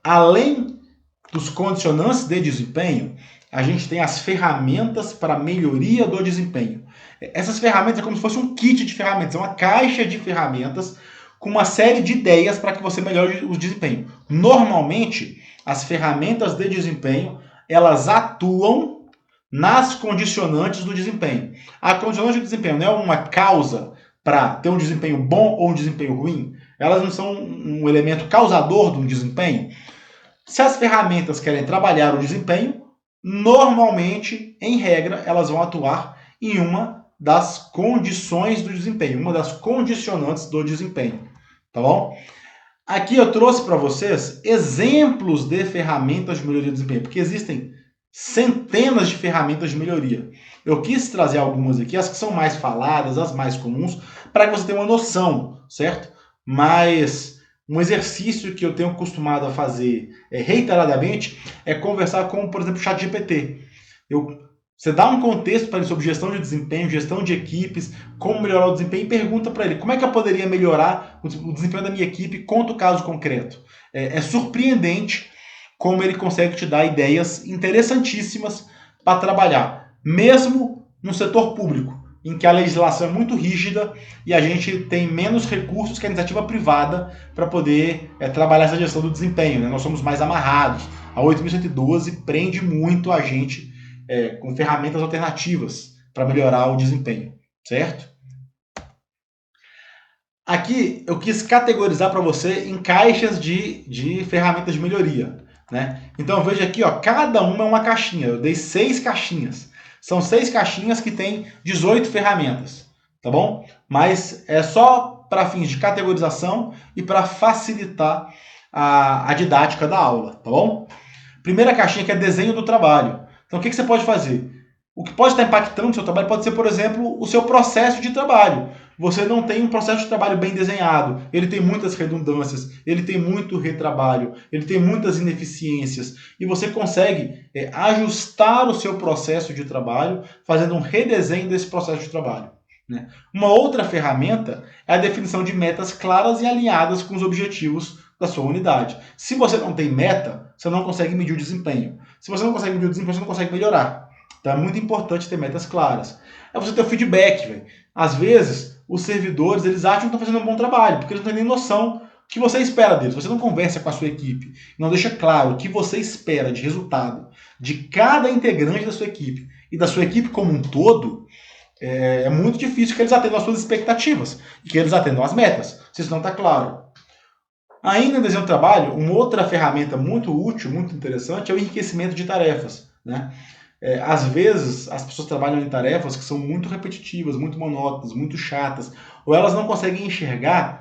Além dos condicionantes de desempenho, a gente tem as ferramentas para melhoria do desempenho. Essas ferramentas é como se fosse um kit de ferramentas, é uma caixa de ferramentas com uma série de ideias para que você melhore o desempenho. Normalmente, as ferramentas de desempenho, elas atuam nas condicionantes do desempenho. A condicionante do desempenho não é uma causa para ter um desempenho bom ou um desempenho ruim. Elas não são um elemento causador de um desempenho. Se as ferramentas querem trabalhar o desempenho, normalmente, em regra, elas vão atuar em uma das condições do desempenho, uma das condicionantes do desempenho, tá bom? Aqui eu trouxe para vocês exemplos de ferramentas de melhoria do desempenho, porque existem centenas de ferramentas de melhoria. Eu quis trazer algumas aqui, as que são mais faladas, as mais comuns, para que você tenha uma noção, certo? Mas um exercício que eu tenho acostumado a fazer reiteradamente é conversar com, por exemplo, o ChatGPT. Você dá um contexto para ele sobre gestão de desempenho, gestão de equipes, como melhorar o desempenho, e pergunta para ele como é que eu poderia melhorar o desempenho da minha equipe, conta o caso concreto. É surpreendente como ele consegue te dar ideias interessantíssimas para trabalhar, mesmo no setor público, em que a legislação é muito rígida e a gente tem menos recursos que a iniciativa privada para poder trabalhar essa gestão do desempenho, né? Nós somos mais amarrados. A 8.112 prende muito a gente com ferramentas alternativas para melhorar o desempenho, certo? Aqui eu quis categorizar para você em caixas de ferramentas de melhoria, né? Então veja aqui, ó, cada uma é uma caixinha. Eu dei 6 caixinhas. São 6 caixinhas que tem 18 ferramentas, tá bom? Mas é só para fins de categorização e para facilitar a didática da aula, tá bom? Primeira caixinha que é desenho do trabalho. Então o que você pode fazer? O que pode estar impactando o seu trabalho pode ser, por exemplo, o seu processo de trabalho. Você não tem um processo de trabalho bem desenhado, ele tem muitas redundâncias, ele tem muito retrabalho, ele tem muitas ineficiências, e você consegue ajustar o seu processo de trabalho fazendo um redesenho desse processo de trabalho, né? Uma outra ferramenta é a definição de metas claras e alinhadas com os objetivos da sua unidade. Se você não tem meta, você não consegue medir o desempenho. Se você não consegue medir o desempenho, você não consegue melhorar. Então é muito importante ter metas claras. É você ter o feedback, velho. Às vezes, os servidores, eles acham que estão fazendo um bom trabalho, porque eles não têm nem noção do que você espera deles. Você não conversa com a sua equipe, não deixa claro o que você espera de resultado de cada integrante da sua equipe e da sua equipe como um todo, é muito difícil que eles atendam às suas expectativas e que eles atendam às metas, se isso não está claro. Ainda em desenho do trabalho, uma outra ferramenta muito útil, muito interessante, é o enriquecimento de tarefas, né? Às vezes, as pessoas trabalham em tarefas que são muito repetitivas, muito monótonas, muito chatas, ou elas não conseguem enxergar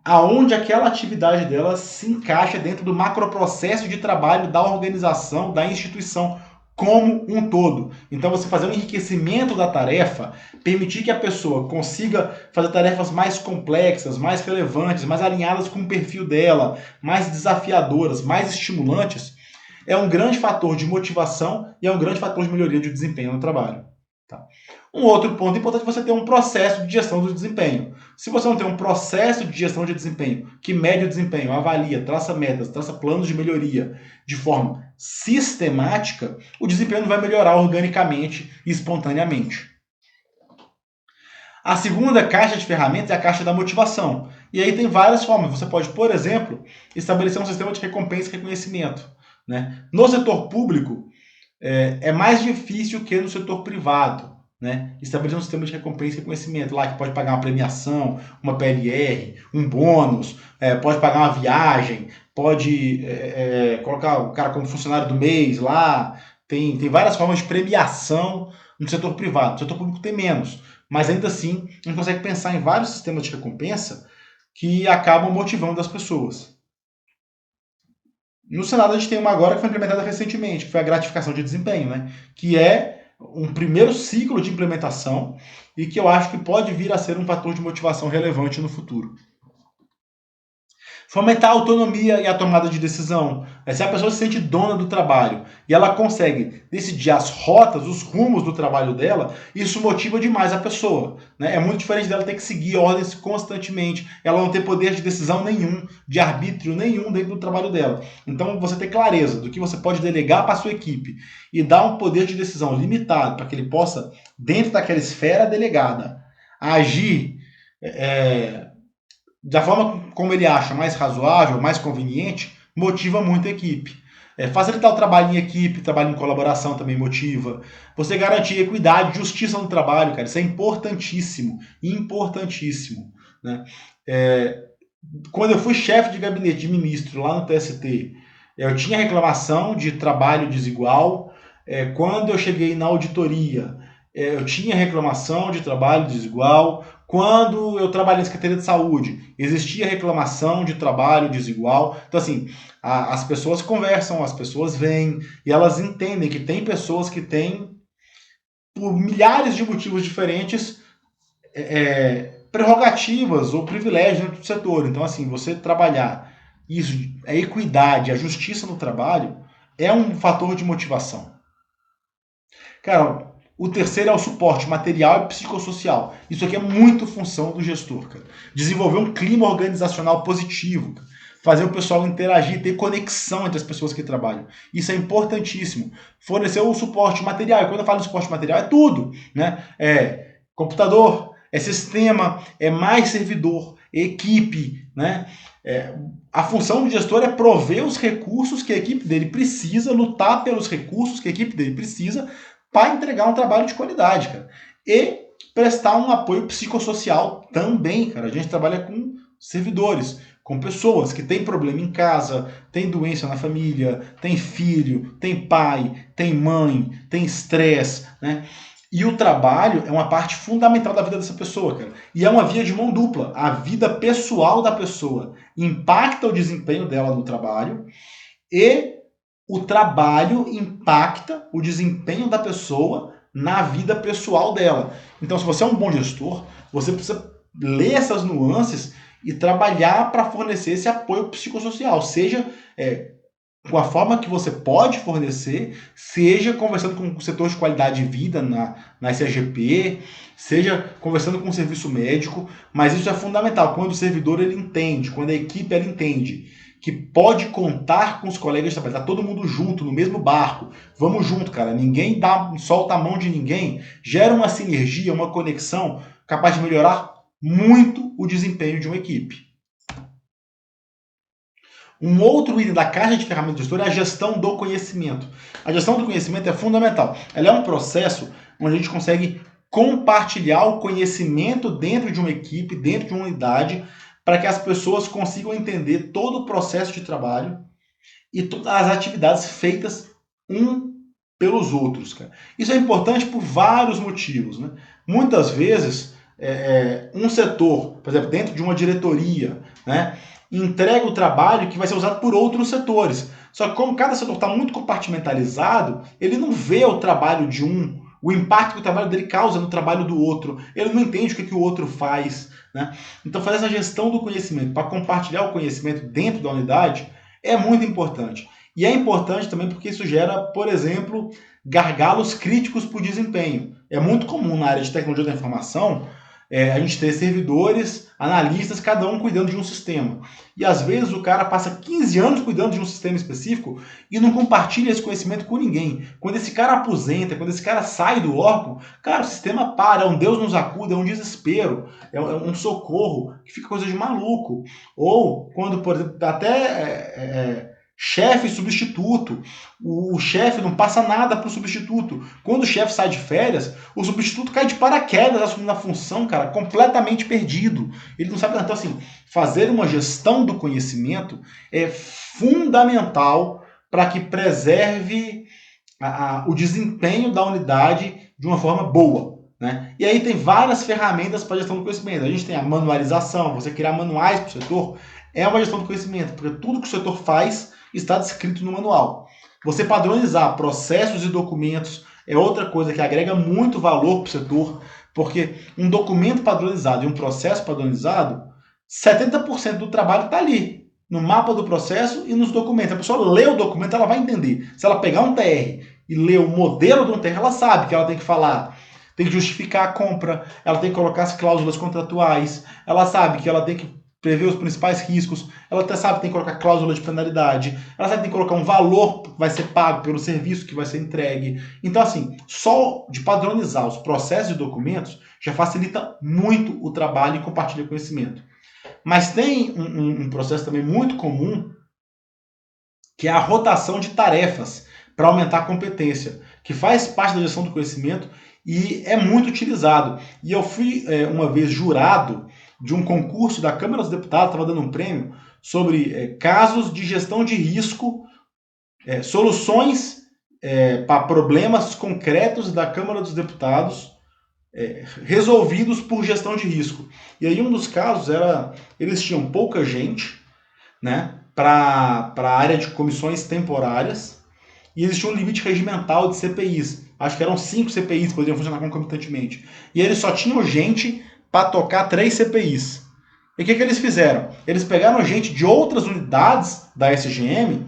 aonde aquela atividade delas se encaixa dentro do macroprocesso de trabalho da organização, da instituição como um todo. Então, você fazer um enriquecimento da tarefa, permitir que a pessoa consiga fazer tarefas mais complexas, mais relevantes, mais alinhadas com o perfil dela, mais desafiadoras, mais estimulantes, é um grande fator de motivação e é um grande fator de melhoria de desempenho no trabalho. Tá? Um outro ponto importante é você ter um processo de gestão do desempenho. Se você não tem um processo de gestão de desempenho que mede o desempenho, avalia, traça metas, traça planos de melhoria de forma sistemática, o desempenho não vai melhorar organicamente e espontaneamente. A segunda caixa de ferramentas é a caixa da motivação. E aí tem várias formas. Você pode, por exemplo, estabelecer um sistema de recompensa e reconhecimento, né? No setor público, é mais difícil que no setor privado, né? Estabelecer um sistema de recompensa e reconhecimento lá, que pode pagar uma premiação, uma PLR, um bônus, pode pagar uma viagem, pode colocar o cara como funcionário do mês lá. Tem várias formas de premiação no setor privado. No setor público tem menos, mas ainda assim a gente consegue pensar em vários sistemas de recompensa que acabam motivando as pessoas. No Senado a gente tem uma agora que foi implementada recentemente, que foi a gratificação de desempenho, né? Que é um primeiro ciclo de implementação e que eu acho que pode vir a ser um fator de motivação relevante no futuro. Fomentar a autonomia e a tomada de decisão. Se a pessoa se sente dona do trabalho e ela consegue decidir as rotas, os rumos do trabalho dela, isso motiva demais a pessoa. Né? É muito diferente dela ter que seguir ordens constantemente, ela não ter poder de decisão nenhum, de arbítrio nenhum dentro do trabalho dela. Então, você ter clareza do que você pode delegar para a sua equipe e dar um poder de decisão limitado para que ele possa, dentro daquela esfera delegada, agir da forma como ele acha mais razoável, mais conveniente, motiva muito a equipe. Facilitar o trabalho em equipe, trabalho em colaboração também motiva. Você garantir equidade, justiça no trabalho, cara, isso é importantíssimo, importantíssimo. Né? Quando eu fui chefe de gabinete de ministro lá no TST, eu tinha reclamação de trabalho desigual. Quando eu cheguei na auditoria, eu tinha reclamação de trabalho desigual. Quando eu trabalhei na Secretaria de Saúde, existia reclamação de trabalho desigual. Então, assim, as pessoas conversam, as pessoas vêm, e elas entendem que tem pessoas que têm, por milhares de motivos diferentes, prerrogativas ou privilégios dentro do setor. Então, assim, você trabalhar isso, a equidade, a justiça no trabalho, é um fator de motivação. Cara, o terceiro é o suporte material e psicossocial. Isso aqui é muito função do gestor, cara. Desenvolver um clima organizacional positivo, cara. Fazer o pessoal interagir, ter conexão entre as pessoas que trabalham. Isso é importantíssimo. Fornecer o suporte material. E quando eu falo de suporte material, é tudo. Né? É computador, é sistema, é mais servidor, é equipe. Né? A função do gestor é prover os recursos que a equipe dele precisa, lutar pelos recursos que a equipe dele precisa para entregar um trabalho de qualidade, cara. E prestar um apoio psicossocial também, cara. A gente trabalha com servidores, com pessoas que têm problema em casa, têm doença na família, têm filho, têm pai, têm mãe, têm estresse, né? E o trabalho é uma parte fundamental da vida dessa pessoa, cara. E é uma via de mão dupla. A vida pessoal da pessoa impacta o desempenho dela no trabalho e o trabalho impacta o desempenho da pessoa na vida pessoal dela. Então, se você é um bom gestor, você precisa ler essas nuances e trabalhar para fornecer esse apoio psicossocial, seja com a forma que você pode fornecer, seja conversando com o setor de qualidade de vida na SAGP, seja conversando com o serviço médico, mas isso é fundamental, quando o servidor ele entende, quando a equipe ela entende que pode contar com os colegas de trabalho, tá todo mundo junto, no mesmo barco, vamos junto, cara, ninguém solta a mão de ninguém, gera uma sinergia, uma conexão capaz de melhorar muito o desempenho de uma equipe. Um outro item da caixa de ferramentas de gestor é a gestão do conhecimento. A gestão do conhecimento é fundamental. Ela é um processo onde a gente consegue compartilhar o conhecimento dentro de uma equipe, dentro de uma unidade, para que as pessoas consigam entender todo o processo de trabalho e todas as atividades feitas pelos outros. Cara. Isso é importante por vários motivos. Né? Muitas vezes, um setor, por exemplo, dentro de uma diretoria, né, entrega o trabalho que vai ser usado por outros setores. Só que como cada setor está muito compartimentalizado, ele não vê o trabalho de o impacto que o trabalho dele causa no trabalho do outro. Ele não entende o que o outro faz. Né? Então, fazer essa gestão do conhecimento, para compartilhar o conhecimento dentro da unidade, é muito importante. E é importante também porque isso gera, por exemplo, gargalos críticos para o desempenho. É muito comum na área de tecnologia da informação a gente ter servidores, analistas, cada um cuidando de um sistema. E às vezes o cara passa 15 anos cuidando de um sistema específico e não compartilha esse conhecimento com ninguém. Quando esse cara aposenta, quando esse cara sai do órgão, cara, o sistema para, é um Deus nos acuda, é um desespero, é um socorro, que fica coisa de maluco. Ou quando, por exemplo, até chefe substituto, o chefe não passa nada para o substituto. Quando o chefe sai de férias, o substituto cai de paraquedas assumindo a função, cara, completamente perdido. Ele não sabe nada. Então, assim, fazer uma gestão do conhecimento é fundamental para que preserve o desempenho da unidade de uma forma boa. Né? E aí tem várias ferramentas para gestão do conhecimento. A gente tem a manualização, você criar manuais para o setor, é uma gestão do conhecimento, porque tudo que o setor faz está descrito no manual. Você padronizar processos e documentos é outra coisa que agrega muito valor para o setor, porque um documento padronizado e um processo padronizado, 70% do trabalho está ali. no mapa do processo e nos documentos. A pessoa lê o documento, ela vai entender. Se ela pegar um TR e ler o modelo de um TR, ela sabe que ela tem que falar, tem que justificar a compra, ela tem que colocar as cláusulas contratuais, ela sabe que ela tem que prever os principais riscos, ela até sabe que tem que colocar cláusula de penalidade, ela sabe que tem que colocar um valor que vai ser pago pelo serviço que vai ser entregue. Então, assim, só de padronizar os processos e documentos já facilita muito o trabalho e compartilha conhecimento. Mas tem um processo também muito comum, que é a rotação de tarefas para aumentar a competência, que faz parte da gestão do conhecimento e é muito utilizado. E eu fui uma vez jurado de um concurso da Câmara dos Deputados, estava dando um prêmio, sobre casos de gestão de risco, soluções para problemas concretos da Câmara dos Deputados, resolvidos por gestão de risco. E aí um dos casos era, eles tinham pouca gente, né, para a área de comissões temporárias, e existia um limite regimental de CPIs. Acho que eram 5 CPIs que poderiam funcionar concomitantemente. E eles só tinham gente para tocar 3 CPIs. E o que eles fizeram? Eles pegaram gente de outras unidades da SGM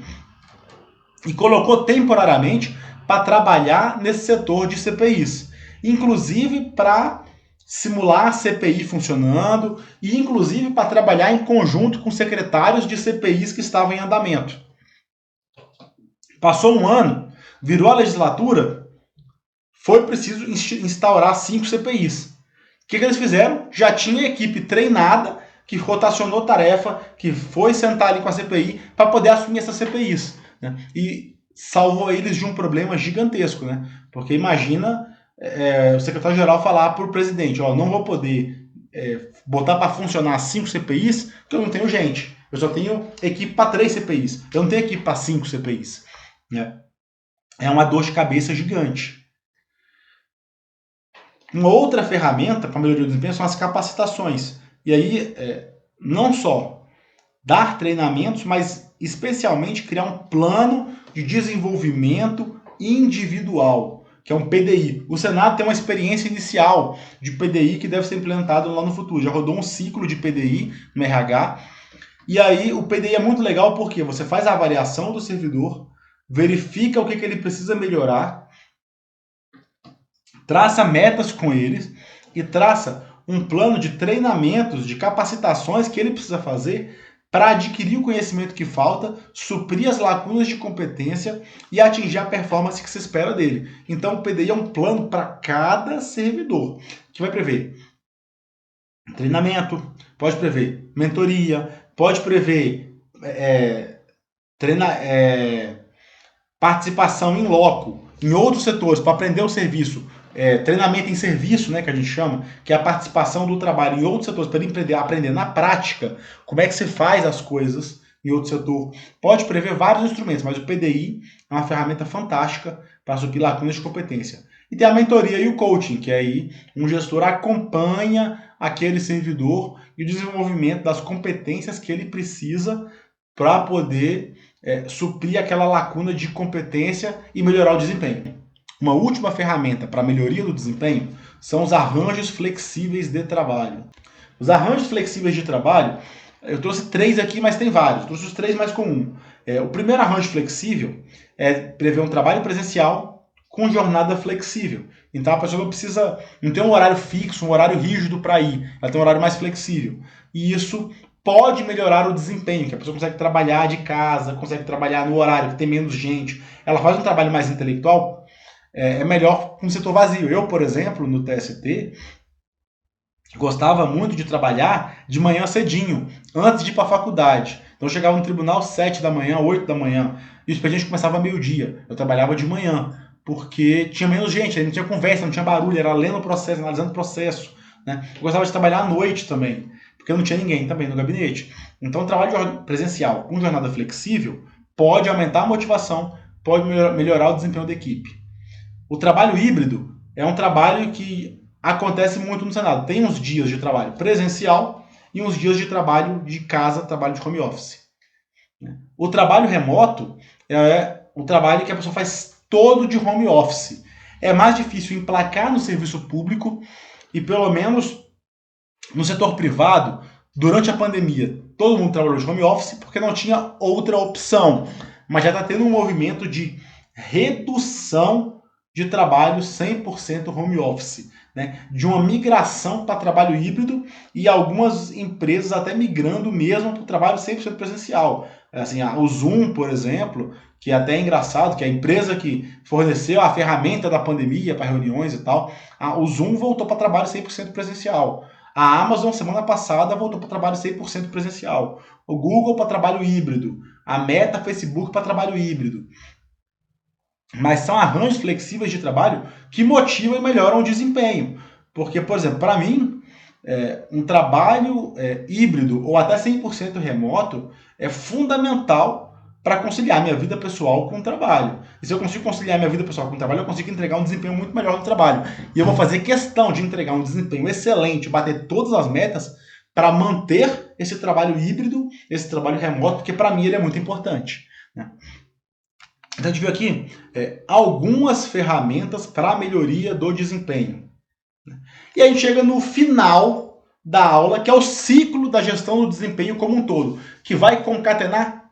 e colocou temporariamente para trabalhar nesse setor de CPIs. Inclusive para simular a CPI funcionando e inclusive para trabalhar em conjunto com secretários de CPIs que estavam em andamento. Passou um ano, virou a legislatura, foi preciso instaurar 5 CPIs. O que eles fizeram? Já tinha equipe treinada, que rotacionou tarefa, que foi sentar ali com a CPI para poder assumir essas CPIs. Né? E salvou eles de um problema gigantesco. Né? Porque imagina o secretário-geral falar para o presidente, não vou poder botar para funcionar 5 CPIs, porque eu não tenho gente. Eu só tenho equipe para 3 CPIs. Eu não tenho equipe para 5 CPIs. Né? É uma dor de cabeça gigante. Uma outra ferramenta para melhoria do desempenho são as capacitações. E aí, não só dar treinamentos, mas especialmente criar um plano de desenvolvimento individual, que é um PDI. O Senado tem uma experiência inicial de PDI que deve ser implementado lá no futuro. Já rodou um ciclo de PDI no RH. E aí, o PDI é muito legal porque você faz a avaliação do servidor, verifica o que ele precisa melhorar, traça metas com eles e traça um plano de treinamentos, de capacitações que ele precisa fazer para adquirir o conhecimento que falta, suprir as lacunas de competência e atingir a performance que se espera dele. Então, o PDI é um plano para cada servidor, que vai prever treinamento, pode prever mentoria, pode prever participação em loco, em outros setores, para aprender o serviço. Treinamento em serviço, né, que a gente chama, que é a participação do trabalho em outros setores, para ele aprender na prática como é que se faz as coisas em outro setor. Pode prever vários instrumentos, mas o PDI é uma ferramenta fantástica para suprir lacunas de competência. E tem a mentoria e o coaching, que aí um gestor acompanha aquele servidor e o desenvolvimento das competências que ele precisa para poder suprir aquela lacuna de competência e melhorar o desempenho. Uma última ferramenta para a melhoria do desempenho são os arranjos flexíveis de trabalho. Os arranjos flexíveis de trabalho, eu trouxe 3 aqui, mas tem vários. Trouxe os 3 mais comuns. O primeiro arranjo flexível é prever um trabalho presencial com jornada flexível. Então a pessoa não tem um horário fixo, um horário rígido para ir. Ela tem um horário mais flexível. E isso pode melhorar o desempenho, que a pessoa consegue trabalhar de casa, consegue trabalhar no horário que tem menos gente. Ela faz um trabalho mais intelectual, é melhor com o setor vazio. Eu, por exemplo, no TST, gostava muito de trabalhar de manhã cedinho, antes de ir para a faculdade. Então eu chegava no tribunal 7 da manhã, 8 da manhã, e o expediente começava meio-dia. Eu trabalhava de manhã, porque tinha menos gente, não tinha conversa, não tinha barulho, era lendo o processo, analisando o processo. Né? Eu gostava de trabalhar à noite também, porque não tinha ninguém também no gabinete. Então o trabalho presencial com jornada flexível pode aumentar a motivação, pode melhorar o desempenho da equipe. O trabalho híbrido é um trabalho que acontece muito no Senado. Tem uns dias de trabalho presencial e uns dias de trabalho de casa, trabalho de home office. O trabalho remoto é um trabalho que a pessoa faz todo de home office. É mais difícil emplacar no serviço público e, pelo menos, no setor privado, durante a pandemia, todo mundo trabalhou de home office porque não tinha outra opção. Mas já está tendo um movimento de redução de trabalho 100% home office, né? De uma migração para trabalho híbrido e algumas empresas até migrando mesmo para o trabalho 100% presencial. Assim, o Zoom, por exemplo, que é até engraçado, que é a empresa que forneceu a ferramenta da pandemia para reuniões e tal, o Zoom voltou para trabalho 100% presencial. A Amazon, semana passada, voltou para trabalho 100% presencial. O Google para trabalho híbrido. A Meta, Facebook para trabalho híbrido. Mas são arranjos flexíveis de trabalho que motivam e melhoram o desempenho. Porque, por exemplo, para mim, um trabalho híbrido ou até 100% remoto é fundamental para conciliar minha vida pessoal com o trabalho. E se eu consigo conciliar minha vida pessoal com o trabalho, eu consigo entregar um desempenho muito melhor no trabalho. E eu vou fazer questão de entregar um desempenho excelente, bater todas as metas para manter esse trabalho híbrido, esse trabalho remoto, porque para mim ele é muito importante, né? Então a gente viu aqui algumas ferramentas para a melhoria do desempenho. E aí a gente chega no final da aula, que é o ciclo da gestão do desempenho como um todo, que vai concatenar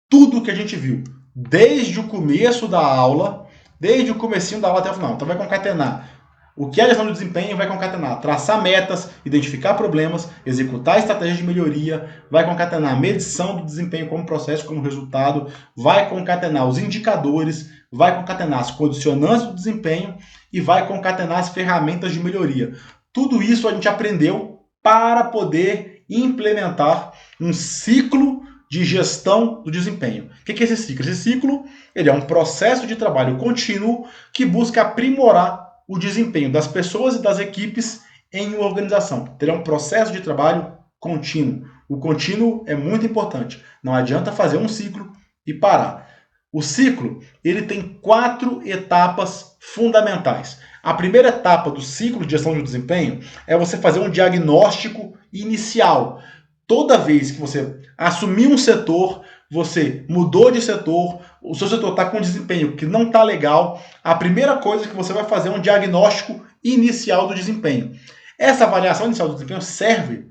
tudo que a gente viu, desde o começo da aula, desde o comecinho da aula até o final. Então vai concatenar o que é a gestão do desempenho, vai concatenar traçar metas, identificar problemas, executar estratégias de melhoria, vai concatenar medição do desempenho como processo, como resultado, vai concatenar os indicadores, vai concatenar as condicionantes do desempenho e vai concatenar as ferramentas de melhoria. Tudo isso a gente aprendeu para poder implementar um ciclo de gestão do desempenho. O que é esse ciclo? Esse ciclo ele é um processo de trabalho contínuo que busca aprimorar o desempenho das pessoas e das equipes em uma organização. Terá um processo de trabalho contínuo. O contínuo é muito importante. Não adianta fazer um ciclo e parar. O ciclo ele tem 4 etapas fundamentais. A primeira etapa do ciclo de gestão de desempenho é você fazer um diagnóstico inicial. Toda vez que você assumir um setor, você mudou de setor, o seu setor está com um desempenho que não está legal, a primeira coisa que você vai fazer é um diagnóstico inicial do desempenho. Essa avaliação inicial do desempenho serve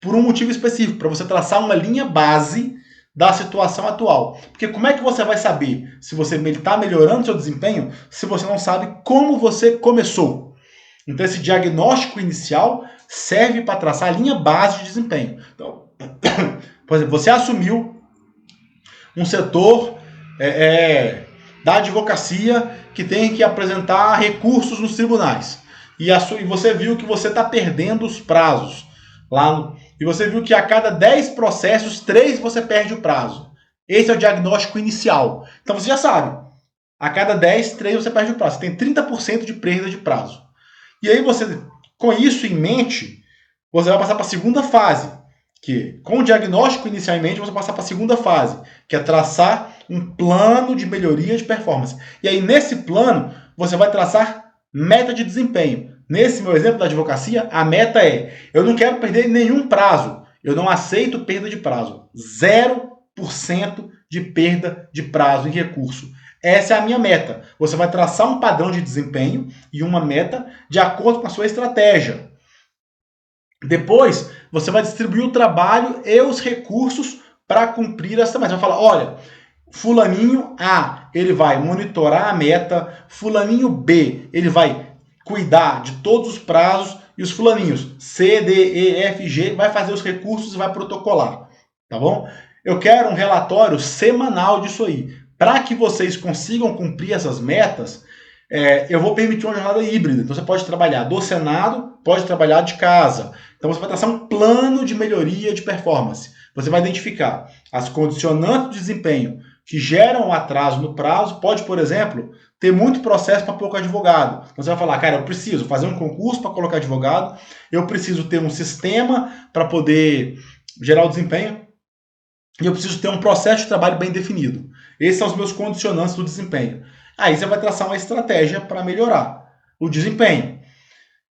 por um motivo específico, para você traçar uma linha base da situação atual. Porque como é que você vai saber se você está melhorando seu desempenho se você não sabe como você começou? Então esse diagnóstico inicial serve para traçar a linha base de desempenho. Então, por exemplo, você assumiu um setor da advocacia que tem que apresentar recursos nos tribunais. E você viu que você está perdendo os prazos. E você viu que a cada 10 processos, 3 você perde o prazo. Esse é o diagnóstico inicial. Então você já sabe. A cada 10, 3 você perde o prazo. Você tem 30% de perda de prazo. E aí você, com isso em mente, você vai passar para a segunda fase. Que, com o diagnóstico inicialmente, você vai passar para a segunda fase, que é traçar um plano de melhoria de performance. E aí, nesse plano, você vai traçar meta de desempenho. Nesse meu exemplo da advocacia, a meta é: eu não quero perder nenhum prazo. Eu não aceito perda de prazo. 0% de perda de prazo em recurso. Essa é a minha meta. Você vai traçar um padrão de desempenho e uma meta de acordo com a sua estratégia. Depois, você vai distribuir o trabalho e os recursos para cumprir essa meta. Você vai falar, olha, fulaninho A, ele vai monitorar a meta, fulaninho B, ele vai cuidar de todos os prazos, e os fulaninhos C, D, E, F, G vai fazer os recursos e vai protocolar, tá bom? Eu quero um relatório semanal disso aí. Para que vocês consigam cumprir essas metas, eu vou permitir uma jornada híbrida. Então você pode trabalhar do Senado, pode trabalhar de casa. Então você vai traçar um plano de melhoria de performance. Você vai identificar as condicionantes de desempenho que geram um atraso no prazo. Pode, por exemplo, ter muito processo para pouco advogado. Então você vai falar, cara, eu preciso fazer um concurso para colocar advogado, eu preciso ter um sistema para poder gerar o desempenho, e eu preciso ter um processo de trabalho bem definido. Esses são os meus condicionantes do desempenho. Aí você vai traçar uma estratégia para melhorar o desempenho.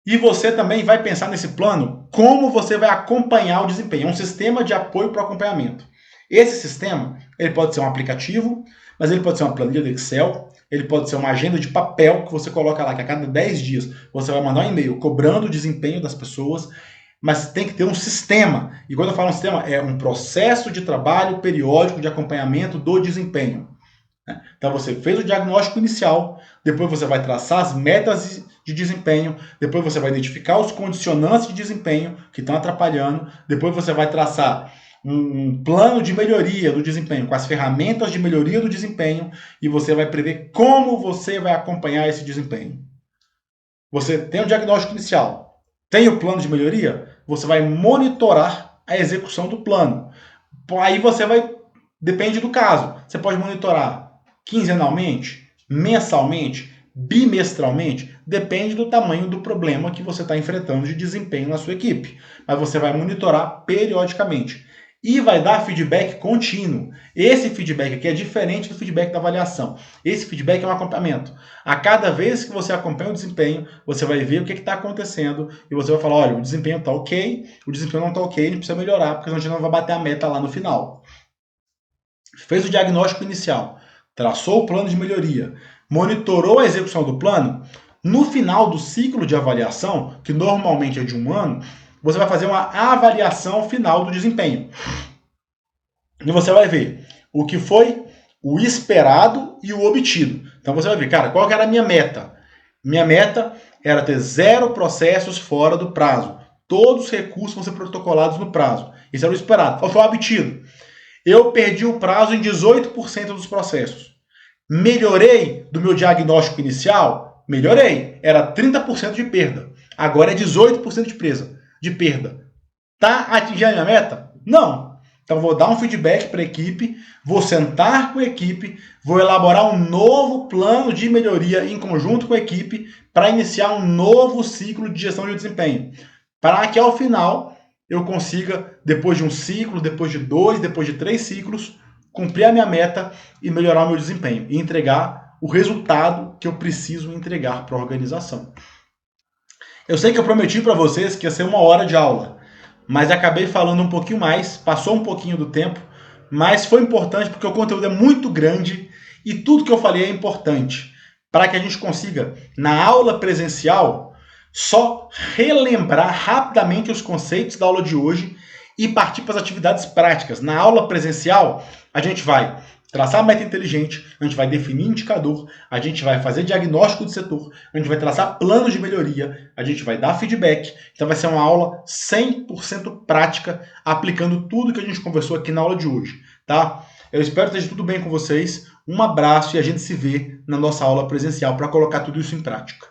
E você também vai pensar nesse plano como você vai acompanhar o desempenho. É um sistema de apoio para o acompanhamento. Esse sistema ele pode ser um aplicativo, mas ele pode ser uma planilha do Excel, ele pode ser uma agenda de papel que você coloca lá, que a cada 10 dias você vai mandar um e-mail cobrando o desempenho das pessoas. mas tem que ter um sistema. E quando eu falo um sistema, é um processo de trabalho periódico de acompanhamento do desempenho. Então você fez o diagnóstico inicial, depois você vai traçar as metas de desempenho, depois você vai identificar os condicionantes de desempenho que estão atrapalhando, depois você vai traçar um plano de melhoria do desempenho, com as ferramentas de melhoria do desempenho, e você vai prever como você vai acompanhar esse desempenho. Você tem o diagnóstico inicial, tem o plano de melhoria, você vai monitorar a execução do plano. Aí você vai, depende do caso, você pode monitorar quinzenalmente, mensalmente, bimestralmente, depende do tamanho do problema que você está enfrentando de desempenho na sua equipe. Mas você vai monitorar periodicamente. E vai dar feedback contínuo. Esse feedback aqui é diferente do feedback da avaliação. Esse feedback é um acompanhamento. A cada vez que você acompanha o desempenho, você vai ver o que está acontecendo e você vai falar, olha, o desempenho está ok, o desempenho não está ok, a gente precisa melhorar, porque senão a gente não vai bater a meta lá no final. Fez o diagnóstico inicial, traçou o plano de melhoria, monitorou a execução do plano, no final do ciclo de avaliação, que normalmente é de 1 ano, você vai fazer uma avaliação final do desempenho. E você vai ver o que foi o esperado e o obtido. Então você vai ver, cara, qual que era a minha meta? Minha meta era ter 0 processos fora do prazo. Todos os recursos vão ser protocolados no prazo. Isso era o esperado. Qual foi o obtido? Eu perdi o prazo em 18% dos processos. Melhorei do meu diagnóstico inicial? Melhorei. Era 30% de perda. Agora é 18% de perda. Tá atingindo a minha meta? Não. Então vou dar um feedback para a equipe, vou sentar com a equipe, vou elaborar um novo plano de melhoria em conjunto com a equipe para iniciar um novo ciclo de gestão de desempenho. Para que ao final eu consiga, depois de um ciclo, depois de 2, depois de 3 ciclos, cumprir a minha meta e melhorar o meu desempenho e entregar o resultado que eu preciso entregar para a organização. Eu sei que eu prometi para vocês que ia ser 1 hora de aula, mas acabei falando um pouquinho mais, passou um pouquinho do tempo, mas foi importante porque o conteúdo é muito grande e tudo que eu falei é importante para que a gente consiga, na aula presencial, só relembrar rapidamente os conceitos da aula de hoje e partir para as atividades práticas. Na aula presencial, a gente vai traçar a meta inteligente, a gente vai definir indicador, a gente vai fazer diagnóstico do setor, a gente vai traçar planos de melhoria, a gente vai dar feedback. Então vai ser uma aula 100% prática, aplicando tudo que a gente conversou aqui na aula de hoje, tá? Eu espero que esteja tudo bem com vocês. Um abraço e a gente se vê na nossa aula presencial para colocar tudo isso em prática.